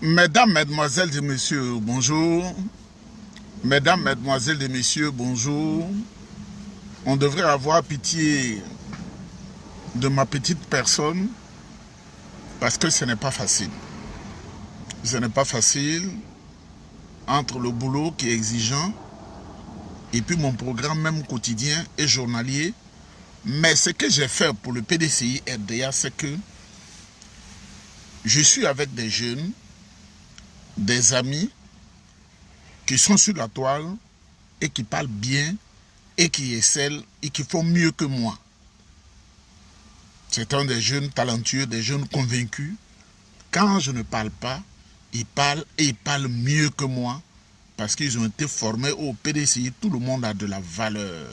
Mesdames, Mesdemoiselles et Messieurs, bonjour. Mesdames, Mesdemoiselles et Messieurs, bonjour. On devrait avoir pitié de ma petite personne parce que ce n'est pas facile. Ce n'est pas facile entre le boulot qui est exigeant et puis mon programme même quotidien et journalier. Mais ce que j'ai fait pour le PDCI RDA, c'est que je suis avec des jeunes, des amis qui sont sur la toile et qui parlent bien et qui excellent et qui font mieux que moi. C'est un des jeunes talentueux, des jeunes convaincus. Quand je ne parle pas, ils parlent et ils parlent mieux que moi parce qu'ils ont été formés au PDCI. Tout le monde a de la valeur.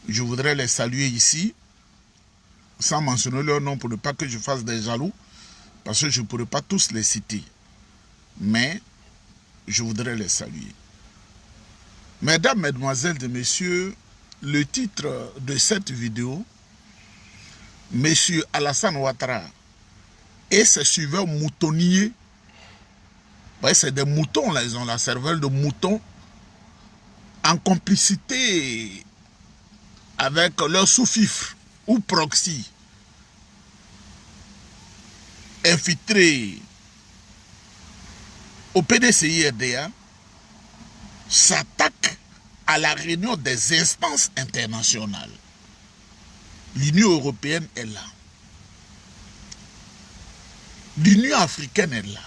Je voudrais les saluer ici, sans mentionner leur nom pour ne pas que je fasse des jaloux, parce que je ne pourrais pas tous les citer. Mais je voudrais les saluer. Mesdames, Mesdemoiselles et Messieurs, le titre de cette vidéo, Monsieur Alassane Ouattara et ses suiveurs moutonniers, c'est des moutons là, ils ont la cervelle de mouton, en complicité avec leur sous-fifre ou proxy, infiltré au PDCI RDA, s'attaque à la réunion des instances internationales. L'Union européenne est là. L'Union africaine est là.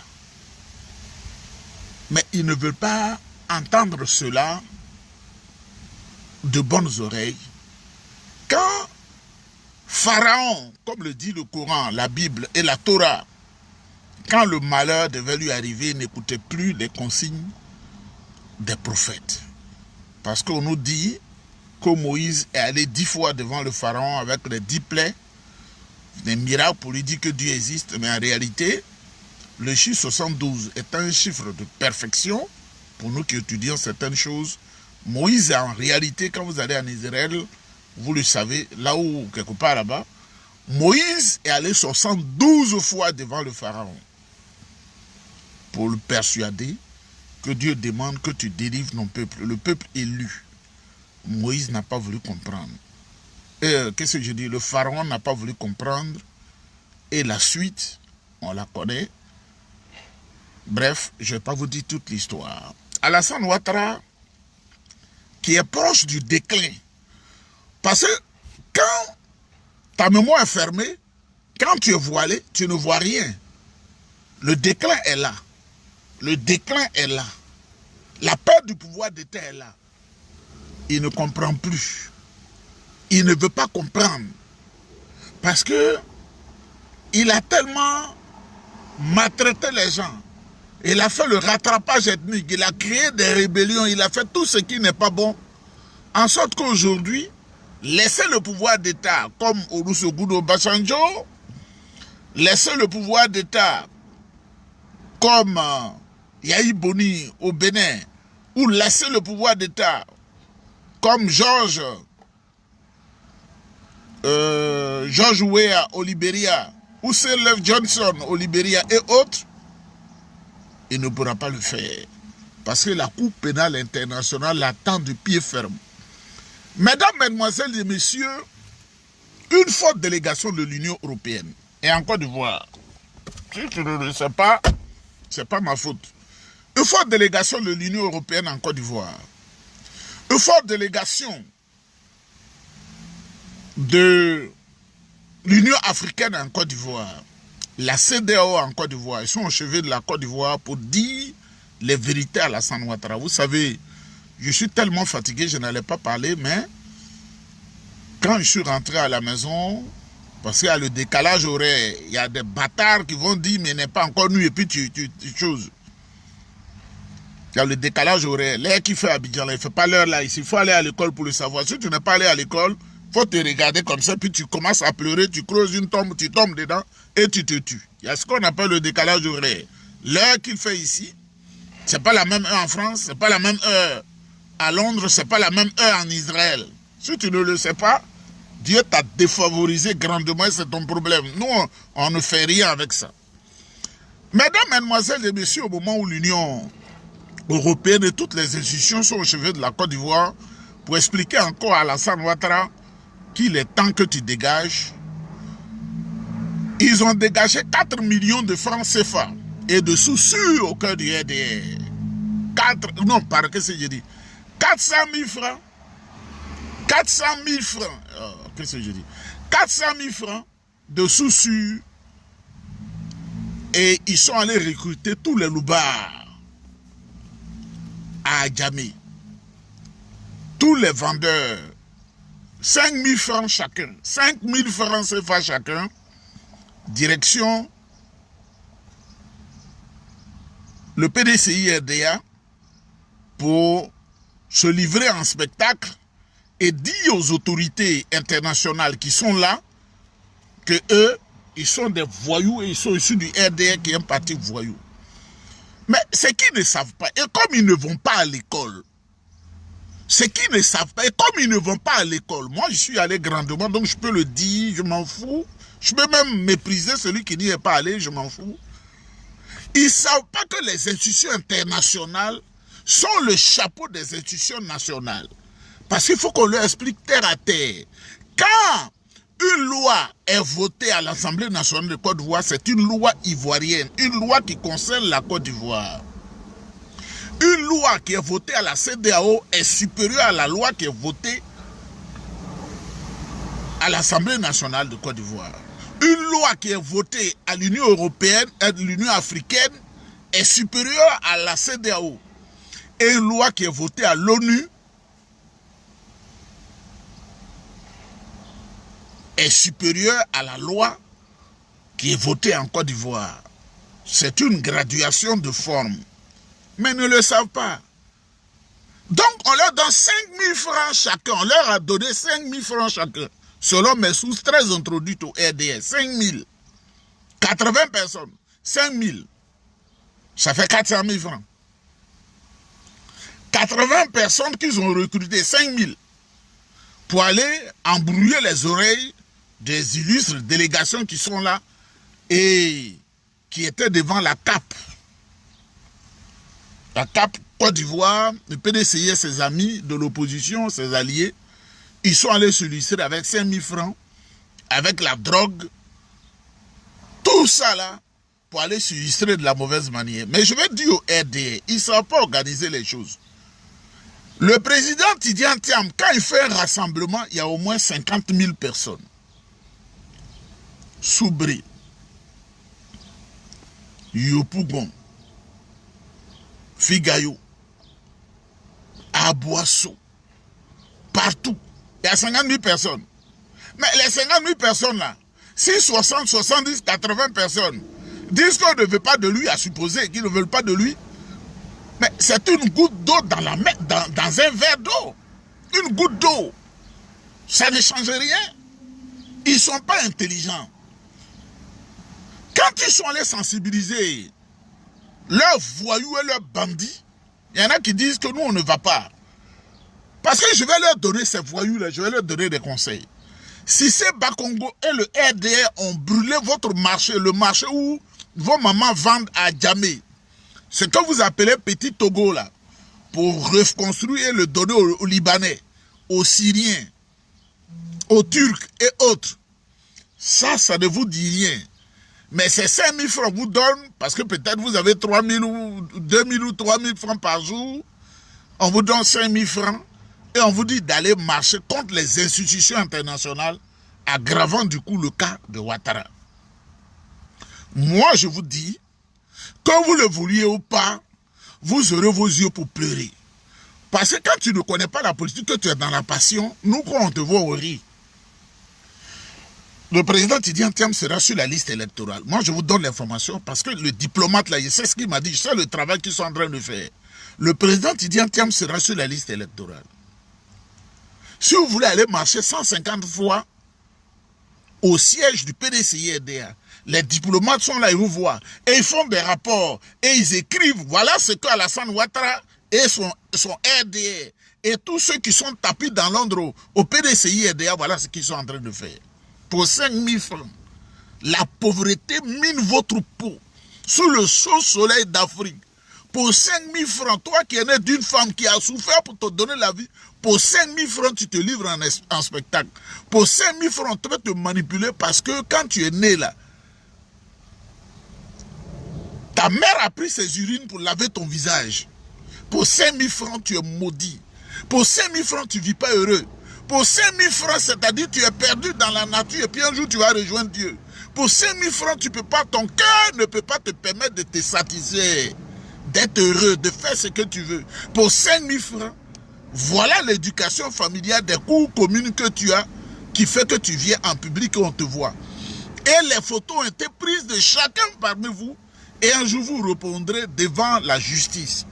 Mais ils ne veulent pas entendre cela de bonnes oreilles. Quand Pharaon, comme le dit le Coran, la Bible et la Torah, quand le malheur devait lui arriver, il n'écoutait plus les consignes des prophètes. Parce qu'on nous dit que Moïse est allé 10 fois devant le Pharaon avec les 10 plaies, des miracles pour lui dire que Dieu existe. Mais en réalité, le chiffre 72 est un chiffre de perfection pour nous qui étudions certaines choses. Moïse, en réalité, quand vous allez en Israël, vous le savez, là où, quelque part là-bas, Moïse est allé 72 fois devant le Pharaon pour le persuader que Dieu demande que tu délivres ton peuple, le peuple élu. Moïse n'a pas voulu comprendre. Qu'est-ce que je dis? Le Pharaon n'a pas voulu comprendre. Et la suite, on la connaît. Bref, je ne vais pas vous dire toute l'histoire. Alassane Ouattara, qui est proche du déclin. Parce que quand ta mémoire est fermée, quand tu es voilé, tu ne vois rien. Le déclin est là. Le déclin est là. La perte du pouvoir d'État est là. Il ne comprend plus. Il ne veut pas comprendre. Parce que il a tellement maltraité les gens. Il a fait le rattrapage ethnique. Il a créé des rébellions. Il a fait tout ce qui n'est pas bon. En sorte qu'aujourd'hui, laisser le pouvoir d'État comme Olusegun Obasanjo, laisser le pouvoir d'État comme Yahi Boni au Bénin, ou laisser le pouvoir d'État comme George Weah au Libéria, ou Sirleaf Johnson au Libéria et autres, il ne pourra pas le faire. Parce que la Cour pénale internationale l'attend de pied ferme. Mesdames, Mesdemoiselles et Messieurs, une forte délégation de l'Union européenne est en Côte d'Ivoire. Si tu ne le sais pas, c'est pas ma faute. Une forte délégation de l'Union européenne en Côte d'Ivoire. Une forte délégation de l'Union africaine en Côte d'Ivoire. La CEDEAO en Côte d'Ivoire. Ils sont au chevet de la Côte d'Ivoire pour dire les vérités à Alassane Ouattara. Vous savez, je suis tellement fatigué, je n'allais pas parler, mais quand je suis rentré à la maison, parce qu'il y a le décalage horaire, il y a des bâtards qui vont dire, mais il n'est pas encore nuit, et puis tu choses. Il y a le décalage horaire. L'heure qui fait à Abidjan, il ne fait pas l'heure là, ici. Il faut aller à l'école pour le savoir. Si tu n'es pas allé à l'école, il faut te regarder comme ça, puis tu commences à pleurer, tu creuses une tombe, tu tombes dedans, et tu te tues. Il y a ce qu'on appelle le décalage horaire. L'heure qu'il fait ici, c'est pas la même heure en France, c'est pas la même heure à Londres, c'est pas la même heure en Israël. Si tu ne le sais pas, Dieu t'a défavorisé grandement, c'est ton problème. Nous, on ne fait rien avec ça. Mesdames, Mesdemoiselles et Messieurs, au moment où l'Union européenne et toutes les institutions sont au chevet de la Côte d'Ivoire pour expliquer encore à Alassane Ouattara qu'il est temps que tu dégages, ils ont dégagé 4 millions de francs CFA et de sous-sûrs au cœur du RDR. 400 000 francs. 400 000 francs. Qu'est-ce que je dis? 400 000 francs de sous-sûrs. Et ils sont allés recruter tous les loubards à Adjamé. Tous les vendeurs. 5 000 francs chacun. 5 000 francs CFA chacun. Direction le PDCI RDA pour se livrer en spectacle et dire aux autorités internationales qui sont là que eux, ils sont des voyous et ils sont issus du RDA qui est un parti voyou. Mais c'est qu'ils ne savent pas, et comme ils ne vont pas à l'école, c'est qu'ils ne savent pas, et comme ils ne vont pas à l'école, moi je suis allé grandement, donc je peux le dire, je m'en fous. Je peux même mépriser celui qui n'y est pas allé, je m'en fous. Ils ne savent pas que les institutions internationales sont le chapeau des institutions nationales. Parce qu'il faut qu'on leur explique terre à terre. Quand une loi est votée à l'Assemblée nationale de Côte d'Ivoire, c'est une loi ivoirienne, une loi qui concerne la Côte d'Ivoire. Une loi qui est votée à la CEDEAO est supérieure à la loi qui est votée à l'Assemblée nationale de Côte d'Ivoire. Une loi qui est votée à l'Union européenne et à l'Union africaine est supérieure à la CEDEAO. Et une loi qui est votée à l'ONU est supérieure à la loi qui est votée en Côte d'Ivoire. C'est une graduation de forme. Mais ils ne le savent pas. Donc on leur donne 5 000 francs chacun. On leur a donné 5 000 francs chacun. Selon mes sources très introduites au RDS, 5 000, 80 personnes, 5 000, ça fait 400 000 francs. 80 personnes qu'ils ont recrutées, 5 000, pour aller embrouiller les oreilles des illustres délégations qui sont là et qui étaient devant la CAP. La CAP Côte d'Ivoire, le PDCI et ses amis de l'opposition, ses alliés, ils sont allés se lustrer avec 5 000 francs, avec la drogue, tout ça là, pour aller se lustrer de la mauvaise manière. Mais je vais dire au RDA, ils ne savent pas organiser les choses. Le président Tidiane Thiam, quand il fait un rassemblement, il y a au moins 50 000 personnes. Soubri, Yopougon, Figayo, Aboissou, partout. Il y a 50 000 personnes. Mais les 50 000 personnes là, si 60, 70, 80 personnes disent qu'on ne veut pas de lui, à supposer qu'ils ne veulent pas de lui, mais c'est une goutte d'eau dans la main, dans un verre d'eau. Une goutte d'eau. Ça ne change rien. Ils ne sont pas intelligents. Quand ils sont allés sensibiliser leurs voyous et leurs bandits, il y en a qui disent que nous, on ne va pas. Parce que je vais leur donner ces voyous-là, je vais leur donner des conseils. Si ces Bakongo et le RDR ont brûlé votre marché, le marché où vos mamans vendent à Djamé, ce que vous appelez Petit Togo là, pour reconstruire et le donner aux Libanais, aux Syriens, aux Turcs et autres, ça ne vous dit rien. Mais ces 5 000 francs vous donnent, parce que peut-être vous avez 3 000 ou 2 000 ou 3 000 francs par jour, on vous donne 5 000 francs et on vous dit d'aller marcher contre les institutions internationales, aggravant du coup le cas de Ouattara. Moi, je vous dis, que vous le vouliez ou pas, vous aurez vos yeux pour pleurer. Parce que quand tu ne connais pas la politique, que tu es dans la passion, nous, quand on te voit au riz, le président Tidiane Thiam sera sur la liste électorale. Moi, je vous donne l'information parce que le diplomate, là, je sais ce qu'il m'a dit, je sais le travail qu'ils sont en train de faire. Le président Tidiane Thiam sera sur la liste électorale. Si vous voulez aller marcher 150 fois au siège du PDCI-RDA, les diplomates sont là, ils vous voient. Et ils font des rapports. Et ils écrivent, voilà ce que Alassane Ouattara et son RDA et tous ceux qui sont tapis dans Londres au PDCI-RDA, voilà ce qu'ils sont en train de faire. Pour 5 000 francs, la pauvreté mine votre peau. sous le chaud soleil d'Afrique, pour 5 000 francs, toi qui es né d'une femme qui a souffert pour te donner la vie, pour 5 000 francs, tu te livres en spectacle. Pour 5 000 francs, tu peux te manipuler parce que quand tu es né là, ta mère a pris ses urines pour laver ton visage. Pour 5 000 francs, tu es maudit. Pour 5 000 francs, tu ne vis pas heureux. Pour 5 000 francs, c'est-à-dire tu es perdu dans la nature et puis un jour tu vas rejoindre Dieu. Pour 5 000 francs, tu peux pas, ton cœur ne peut pas te permettre de te satisfaire, d'être heureux, de faire ce que tu veux. Pour 5 000 francs, voilà l'éducation familiale des cours communes que tu as qui fait que tu viens en public et on te voit. Et les photos ont été prises de chacun parmi vous et un jour vous répondrez devant la justice.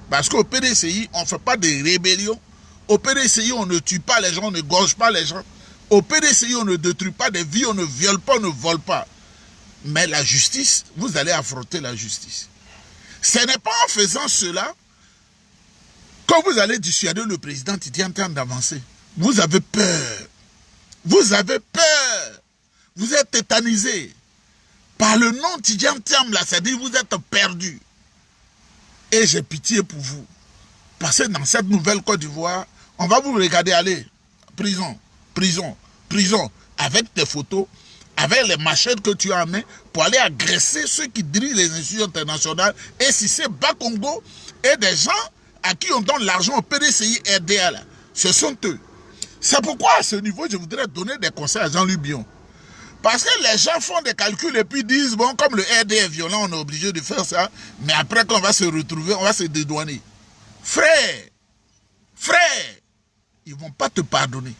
Parce qu'au PDCI, on ne fait pas de rébellion. Au PDCI, on ne tue pas les gens, on ne gorge pas les gens. Au PDCI, on ne détruit pas des vies, on ne viole pas, on ne vole pas. Mais la justice, vous allez affronter la justice. Ce n'est pas en faisant cela que vous allez dissuader le président qui est en train d'avancer. Vous avez peur. Vous avez peur. Vous êtes tétanisé. Par le nom Tidjane Thiam, là, c'est-à-dire vous êtes perdu. Et j'ai pitié pour vous. Parce que dans cette nouvelle Côte d'Ivoire, on va vous regarder aller. Prison, prison, prison. Avec tes photos, avec les machettes que tu as en main, pour aller agresser ceux qui dirigent les institutions internationales. Et si c'est Bas-Congo et des gens à qui on donne l'argent au PDCI RDA, là, ce sont eux. C'est pourquoi à ce niveau, je voudrais donner des conseils à Jean-Luc Bion. Parce que les gens font des calculs et puis disent, bon, comme le RD est violent, on est obligé de faire ça. Mais après, quand on va se retrouver, on va se dédouaner. Frère, frère, ils ne vont pas te pardonner.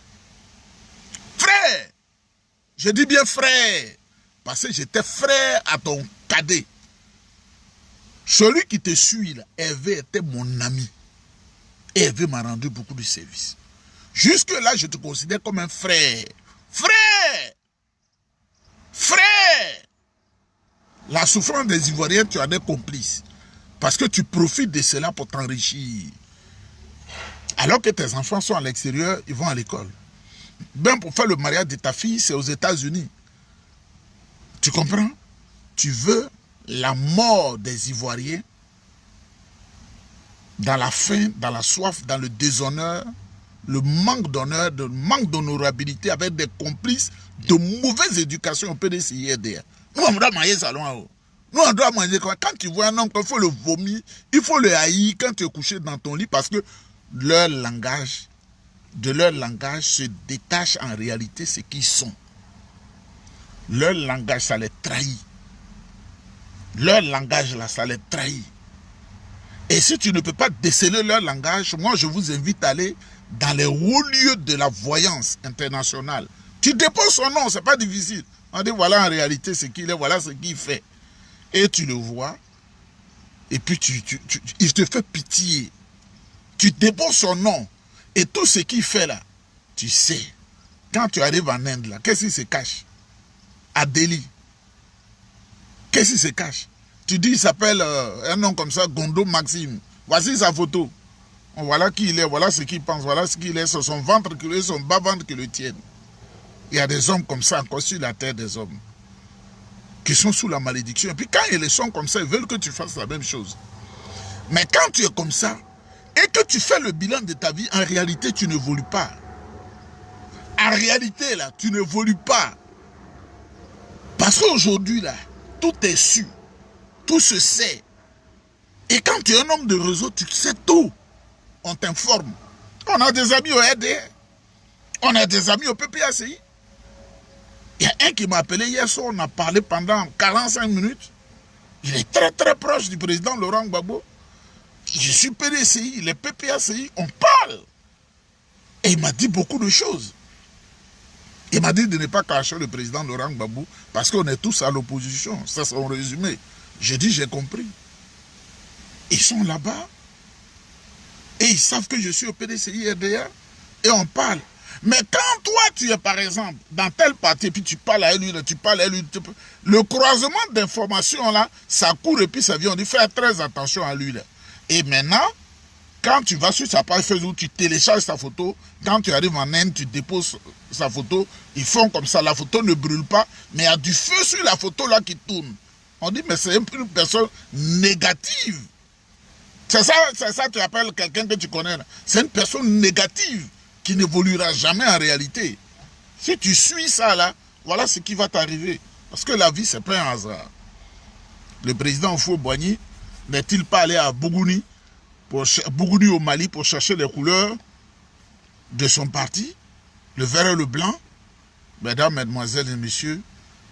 Frère, je dis bien frère, parce que j'étais frère à ton cadet. Celui qui te suit, là, Hervé était mon ami. Et Hervé m'a rendu beaucoup de services. Jusque-là, je te considère comme un frère. Frère! Frère! La souffrance des Ivoiriens, tu as des complices. Parce que tu profites de cela pour t'enrichir. Alors que tes enfants sont à l'extérieur, ils vont à l'école. Bien pour faire le mariage de ta fille, c'est aux États-Unis. Tu comprends? Tu veux la mort des Ivoiriens dans la faim, dans la soif, dans le déshonneur, le manque d'honneur, le manque d'honorabilité avec des complices de mauvaise éducation au PDCI RDA. Nous, on doit manger ça loin. Nous, on doit manger quoi? Quand tu vois un homme, il faut le vomir, il faut le haïr quand tu es couché dans ton lit parce que leur langage, de leur langage se détache en réalité ce qu'ils sont. Leur langage, ça les trahit. Leur langage, là, ça les trahit. Et si tu ne peux pas déceler leur langage, moi, je vous invite à aller dans les hauts lieux de la voyance internationale. Tu déposes son nom, c'est pas difficile. On dit, voilà en réalité ce qu'il est, voilà ce qu'il fait. Et tu le vois, et puis il te fait pitié. Tu déposes son nom, et tout ce qu'il fait là, tu sais. Quand tu arrives en Inde, là, qu'est-ce qui se cache? À Delhi. Qu'est-ce qui se cache? Tu dis, il s'appelle un nom comme ça, Gondo Maxime. Voici sa photo. Voilà qui il est, voilà ce qu'il pense, voilà ce qu'il est. C'est son ventre que le son bas-ventre que le tienne. Il y a des hommes comme ça encore sur la terre des hommes qui sont sous la malédiction. Et puis quand ils sont comme ça, ils veulent que tu fasses la même chose. Mais quand tu es comme ça et que tu fais le bilan de ta vie, en réalité, tu n'évolues pas. En réalité, là, tu n'évolues pas. Parce qu'aujourd'hui, là, tout est su. Tout se sait. Et quand tu es un homme de réseau, tu sais tout. On t'informe. On a des amis au RD. On a des amis au PPACI. Il y a un qui m'a appelé hier soir, on a parlé pendant 45 minutes. Il est très très proche du président Laurent Gbagbo. Je suis PDCI, il est PPACI, on parle. Et il m'a dit beaucoup de choses. Il m'a dit de ne pas cacher le président Laurent Gbagbo parce qu'on est tous à l'opposition. Ça, c'est son résumé. J'ai dit, j'ai compris. Ils sont là-bas et ils savent que je suis au PDCI RDA et on parle. Mais quand toi, tu es par exemple dans tel parti, puis tu parles à lui, tu parles à lui, le croisement d'informations là, ça court et puis ça vient. On dit, fais très attention à lui là. Et maintenant, quand tu vas sur sa page Facebook, tu télécharges sa photo. Quand tu arrives en Inde, tu déposes sa photo. Ils font comme ça, la photo ne brûle pas, mais il y a du feu sur la photo là qui tourne. On dit, mais c'est une personne négative. C'est ça que tu appelles quelqu'un que tu connais. C'est une personne négative qui n'évoluera jamais en réalité. Si tu suis ça là, voilà ce qui va t'arriver. Parce que la vie, c'est pas un hasard. Le président Houphouët-Boigny n'est-il pas allé à Bougouni au Mali pour chercher les couleurs de son parti, le vert et le blanc? Mesdames, mesdemoiselles et messieurs.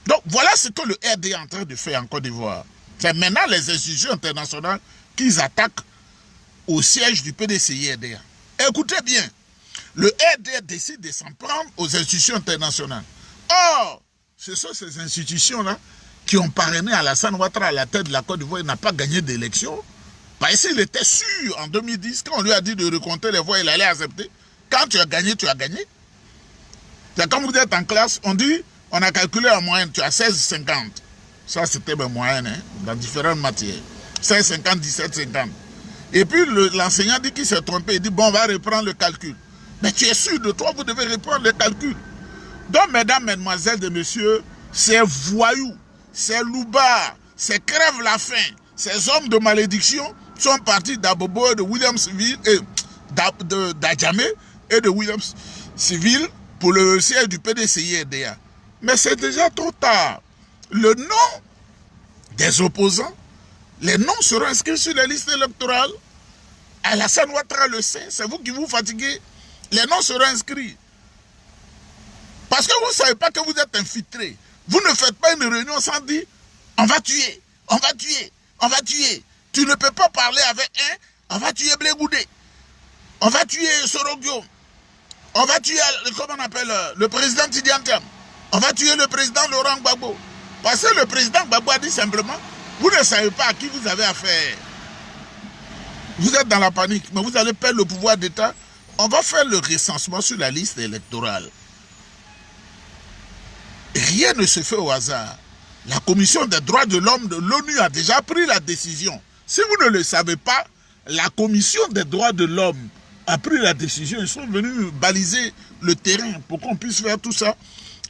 Donc voilà ce que le RD est en train de faire en Côte d'Ivoire. C'est maintenant les institutions internationales qui attaquent au siège du PDCI-RDA. Écoutez bien, le RD décide de s'en prendre aux institutions internationales. Or, ce sont ces institutions-là qui ont parrainé Alassane Ouattara à la tête de la Côte d'Ivoire. Il n'a pas gagné d'élection. Parce qu'il était sûr en 2010, quand on lui a dit de recompter les voix, il allait accepter. Quand tu as gagné, tu as gagné. C'est comme vous êtes en classe, on dit, on a calculé en moyenne, tu as 16,50. Ça, c'était ma moyenne, hein, dans différentes matières. 16,50, 17,50. Et puis l'enseignant dit qu'il s'est trompé. Il dit, bon, on va reprendre le calcul. Mais tu es sûr de toi, vous devez reprendre le calcul. Donc, mesdames, mesdemoiselles et messieurs, ces voyous, ces loupards, ces crèves la faim, ces hommes de malédiction sont partis d'Abobo, de Williamsville, et d'Adjamé et de Williamsville pour le siège du PDCI-RDA. Mais c'est déjà trop tard. Le nom des opposants, les noms seront inscrits sur les listes électorales. Alassane Ouattara le sait, c'est vous qui vous fatiguez. Les noms seront inscrits. Parce que vous ne savez pas que vous êtes infiltré. Vous ne faites pas une réunion sans dire on va tuer, on va tuer, on va tuer. Tu ne peux pas parler avec un, on va tuer Blé Goudé, on va tuer Sorogyo, on va tuer, comment on appelle, le président Tidiane, on va tuer le président Laurent Gbagbo. Parce que le président Gbagbo a dit simplement, vous ne savez pas à qui vous avez affaire. Vous êtes dans la panique, mais vous allez perdre le pouvoir d'État. On va faire le recensement sur la liste électorale. Rien ne se fait au hasard. La Commission des droits de l'homme de l'ONU a déjà pris la décision. Si vous ne le savez pas, la Commission des droits de l'homme a pris la décision. Ils sont venus baliser le terrain pour qu'on puisse faire tout ça.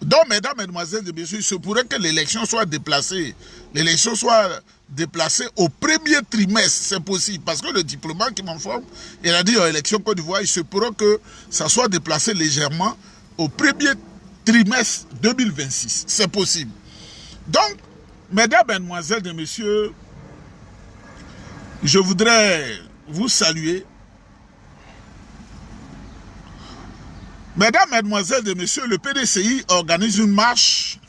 Donc, mesdames, mesdemoiselles et messieurs, il se pourrait que l'élection soit déplacée. L'élection soit déplacée au premier trimestre, c'est possible. Parce que le diplomate qui m'informe, il a dit en élection Côte d'Ivoire, il se pourrait que ça soit déplacé légèrement au premier trimestre 2026. C'est possible. Donc, mesdames, mesdemoiselles et messieurs, je voudrais vous saluer. Mesdames, mesdemoiselles et messieurs, le PDCI organise une marche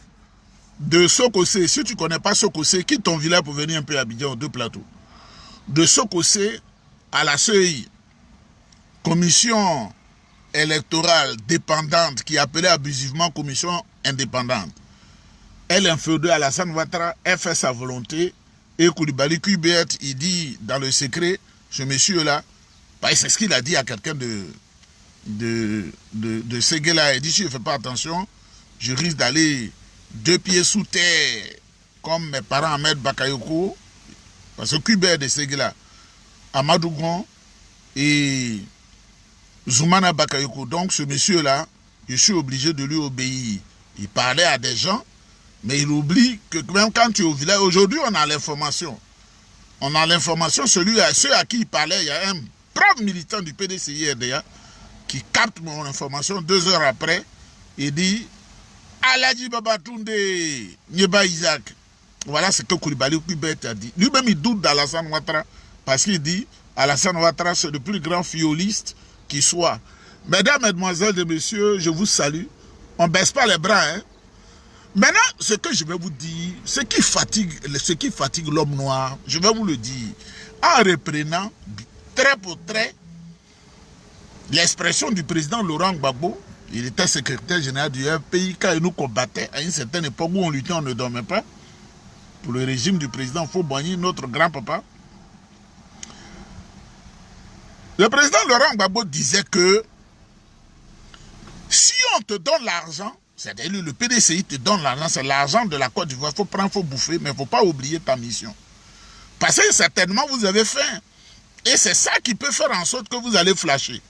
de Sokosé. Si tu ne connais pas Sokosé, quitte ton village pour venir un peu à Abidjan, aux deux plateaux. De Sokosé à la CEI, commission électorale dépendante qui est appelée abusivement commission indépendante. Elle inféodée à Alassane Ouattara, elle fait sa volonté. Et Koulibaly Kubert, il dit dans le secret, ce monsieur-là, c'est ce qu'il a dit à quelqu'un de Séguéla. Il dit, si je ne fais pas attention, je risque d'aller 2 pieds sous terre, comme mes parents Ahmed Bakayoko, parce que Kubert de Séguéla, Amadou Gon et Zoumana Bakayoko. Donc ce monsieur-là, je suis obligé de lui obéir. Il parlait à des gens, mais il oublie que même quand tu es au village, aujourd'hui on a l'information. On a l'information, ceux à qui il parlait, il y a un brave militant du PDCI-RDA qui capte mon information 2 heures après, il dit Aladji Babatunde, Nyeba Isaac. Voilà ce que Koulibaly Kubert a dit. Lui-même il doute d'Alassane Ouattara parce qu'il dit Alassane Ouattara c'est le plus grand violiste qui soit. Mesdames, mesdemoiselles et messieurs, je vous salue. On ne baisse pas les bras. Hein? Maintenant, ce que je vais vous dire, ce qui fatigue l'homme noir, je vais vous le dire, en reprenant trait pour trait l'expression du président Laurent Gbagbo. Il était secrétaire général du pays quand il nous combattait à une certaine époque où on luttait, on ne dormait pas. Pour le régime du président Houphouët-Boigny, notre grand-papa. Le président Laurent Gbagbo disait que si on te donne l'argent, c'est-à-dire le PDCI te donne l'argent, c'est l'argent de la Côte d'Ivoire, il faut prendre, il faut bouffer, mais il ne faut pas oublier ta mission. Parce que certainement vous avez faim. Et c'est ça qui peut faire en sorte que vous allez flasher.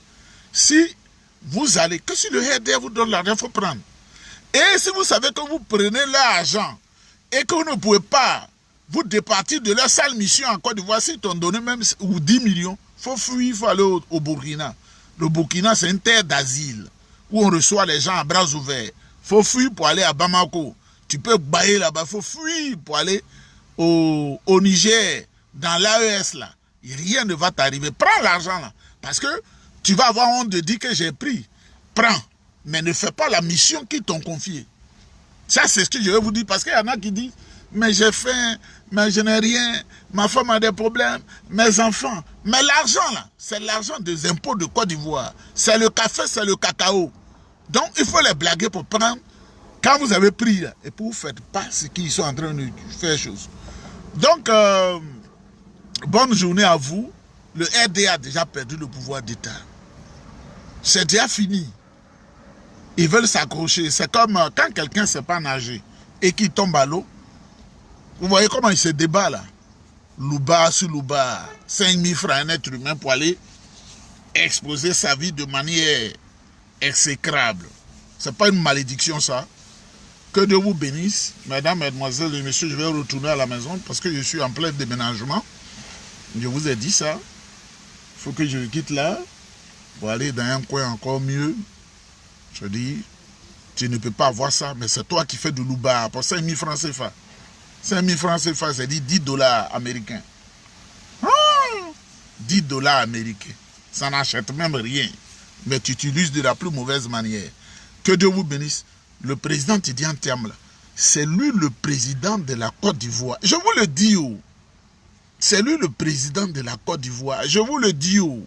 Si vous allez, que si le RDR vous donne l'argent, il faut prendre. Et si vous savez que vous prenez l'argent et que vous ne pouvez pas vous départir de leur sale mission en Côte d'Ivoire, s'ils t'ont donné même ou 10 millions, il faut fuir, il faut aller au Burkina. Le Burkina, c'est une terre d'asile où on reçoit les gens à bras ouverts. Il faut fuir pour aller à Bamako. Tu peux bailler là-bas, il faut fuir pour aller au Niger, dans l'AES là. Rien ne va t'arriver. Prends l'argent là. Parce que tu vas avoir honte de dire que j'ai pris. Prends. Mais ne fais pas la mission qu'ils t'ont confiée. Ça, c'est ce que je vais vous dire. Parce qu'il y en a qui disent, mais j'ai faim, mais je n'ai rien, ma femme a des problèmes, mes enfants. Mais l'argent là, c'est l'argent des impôts de Côte d'Ivoire. C'est le café, c'est le cacao. Donc, il faut les blaguer pour prendre. Quand vous avez pris là, et pour vous ne faites pas ce qu'ils sont en train de faire chose. Donc, bonne journée à vous. Le RDA a déjà perdu le pouvoir d'État. C'est déjà fini. Ils veulent s'accrocher. C'est comme quand quelqu'un ne sait pas nager et qui tombe à l'eau. Vous voyez comment il se débat là. Louba sur Louba. 5 000 francs un être humain pour aller exposer sa vie de manière exécrable. Ce n'est pas une malédiction ça. Que Dieu vous bénisse. Mesdames, mesdemoiselles et messieurs, je vais retourner à la maison parce que je suis en plein déménagement. Je vous ai dit ça. Il faut que je quitte là pour aller dans un coin encore mieux. Je dis, tu ne peux pas avoir ça, mais c'est toi qui fais de l'ouba pour 5 000 francs CFA. 5 000 francs CFA, c'est dit 10 $ américains. 10 $ américains. Ça n'achète même rien. Mais tu utilises de la plus mauvaise manière. Que Dieu vous bénisse. Le président Tidiane Thiam, c'est lui le président de la Côte d'Ivoire. Je vous le dis, oh. C'est lui le président de la Côte d'Ivoire. Je vous le dis, oh.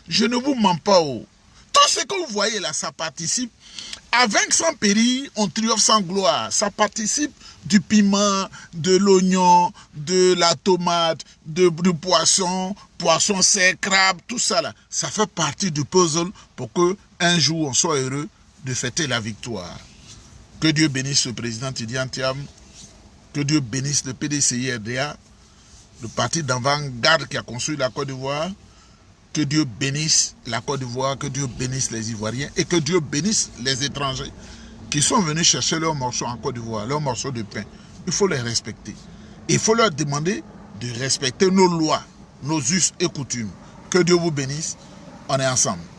Je ne vous mens pas, oh. Tout ce que vous voyez là, ça participe. À vaincre sans péril, on triomphe sans gloire. Ça participe du piment, de l'oignon, de la tomate, du poisson, poisson sec, crabe, tout ça là. Ça fait partie du puzzle pour que un jour on soit heureux de fêter la victoire. Que Dieu bénisse le président Tidiane Thiam. Que Dieu bénisse le PDCI-RDA, le parti d'avant-garde qui a construit la Côte d'Ivoire. Que Dieu bénisse la Côte d'Ivoire, que Dieu bénisse les Ivoiriens et que Dieu bénisse les étrangers qui sont venus chercher leurs morceaux en Côte d'Ivoire, leurs morceaux de pain. Il faut les respecter. Il faut leur demander de respecter nos lois, nos us et coutumes. Que Dieu vous bénisse. On est ensemble.